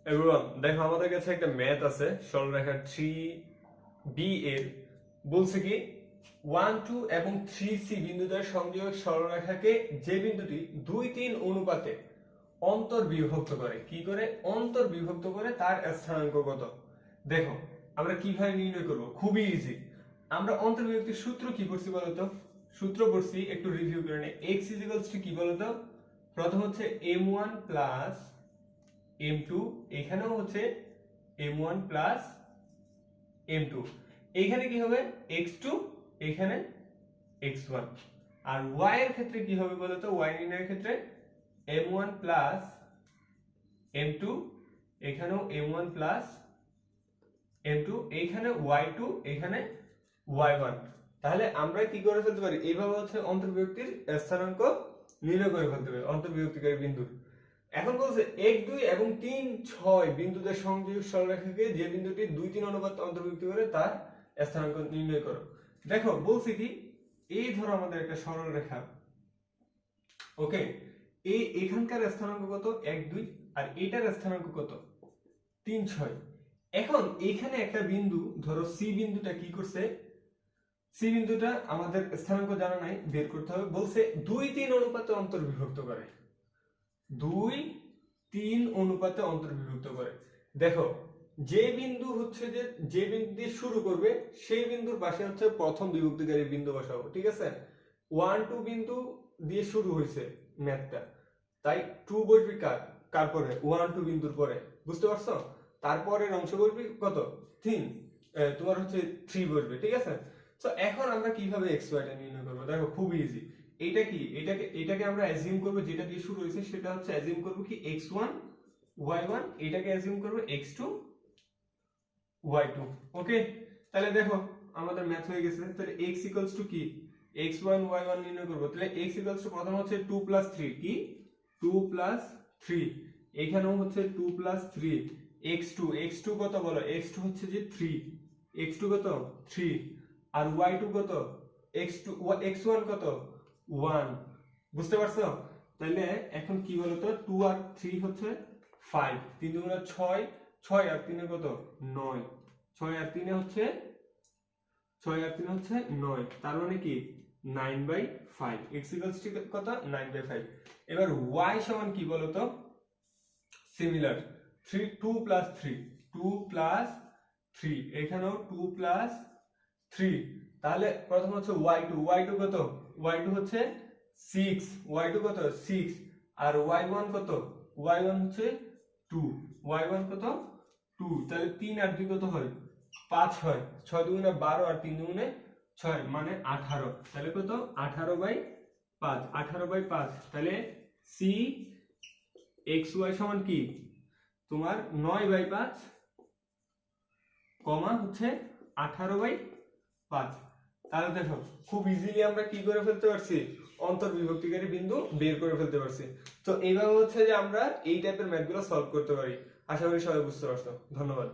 Everyone, দেখো আমাদের কাছে একটা ম্যাথ আছে সরলরেখা 3b এর। বলছে কি 1 2 এবং 3c বিন্দুদ্বয়ের সংযোগ সরলরেখাকে যে বিন্দুটি 2 3 অনুপাতে অন্তর্বিভক্ত করে, কি করে অন্তর্বিভক্ত করে তার স্থানাঙ্ক কত। দেখো আমরা কিভাবে নির্ণয় করব, খুবই ইজি। আমরা অন্তর্বিভক্তির সূত্র কি পড়ছি বলতো? সূত্র পড়ছি, একটু রিভিউ করে নে। x কি বলতো? প্রথম হচ্ছে m1 প্লাস m2, এখানেও হচ্ছে m1 প্লাস m2, এখানে কি হবে x2, এখানে x1। আর y এর ক্ষেত্রে কি হবে বলতো? y নির্ণয়ের ক্ষেত্রে m1 প্লাস m2, এখানেও m1 প্লাস m2, এখানে y2, এখানে y1। তাহলে আমরা কি করে ফেলতে পারি? এইভাবে হচ্ছে অন্তর্বিভক্তির স্থানাঙ্ক নির্ণয় করে ফেলতে পারি অন্তর্বিভক্তিকারী বিন্দুর। এখন বলছে 1 2 এবং 3 6 বিন্দুদের সংযোগ সরলরেখাকে যে বিন্দুটি 2 3 অনুপাত অন্তর্ভুক্ত করে তার স্থানাঙ্ক নির্ণয় করো। দেখো বলছি কি, এই ধরো আমাদের একটা সরল রেখা, ওকে, এই এখানকার স্থানাঙ্ক কত? 1 2, আর এটার স্থানাঙ্ক কত? 3 6। এখন এখানে একটা বিন্দু ধরো সি বিন্দুটা কি করছে? সি বিন্দুটা আমাদের স্থানাঙ্ক জানা নাই, বের করতে হবে। বলছে 2 3 অনুপাতে অন্তর্বিভক্ত করে, 2 3 অনুপাতে অন্তর্বিভক্ত করে। দেখো যে বিন্দু হচ্ছে যে বিন্দু দিয়ে শুরু করবে সেই বিন্দুর পাশে হচ্ছে প্রথম বিভক্তিকারী বিন্দু বসাবো, ঠিক আছে? 1 2 বিন্দু দিয়ে শুরু হয়েছে ম্যাথটা, তাই 2 বসবি কার পরে? 1 2 বিন্দুর পরে, বুঝতে পারছো? তারপরের অংশ বসবি কত? 3, তোমার হচ্ছে 3 বসবে, ঠিক আছে? তো এখন আমরা কিভাবে x y টা নির্ণয় করব? দেখো খুব ইজি। এটা কি, এটাকে আমরা অ্যাজিউম করব, যেটা দিয়ে শুরু হয়েছে সেটা হচ্ছে অ্যাজিউম করব কি x1 y1, এটাকে অ্যাজিউম করব x2 y2। ওকে, তাহলে দেখো আমাদের ম্যাথ হয়ে গেছে। তাহলে x কি, x1 y1 নির্ণয় করব। তাহলে x প্রথম হচ্ছে 2 3, কি 2 3, এখানেও হচ্ছে 2 3, x2 কত বলো? x2 হচ্ছে যে 3, x2 কত? 3, আর y2 কত? x1 কত? 1, বুঝতে পারছো? তাহলে এখন কি বলতো, 2 আর 3 হচ্ছে 5, 3 দুগুণে 6, 6 আর 3 কত? 9, 6 আর 3 হচ্ছে 9, তার মানে কি 9/5। x কত? 9/5। এবার y সমান কি বলতো? সিমিলার 2 3, এখানেও 2 3। তাহলে প্রথম হচ্ছে y2 কত? y2 হচ্ছে 6, y2 কত? 6, আর y1 কত? y1 হচ্ছে 2, y1 কত? 2। তাহলে 3 আর 2 কত হয়? 5 হয়, 6 দুগুণে 12 আর 3 দুগুণে 6 মানে 18। তাহলে কত? 18/5, 18/5। তাহলে c xy সমান কি তোমার 9/5 কমা হচ্ছে 18/5। তাহলে দেখো খুব ইজিলি আমরা কি করে ফেলতে পারছি? অন্তর্বিভক্তিকারী বিন্দু বের করে ফেলতে পারছি। তো এইভাবে হচ্ছে যে আমরা এই টাইপের ম্যাথগুলো সলভ করতে পারি। আশা করি সবাই বুঝতে পারছো। ধন্যবাদ।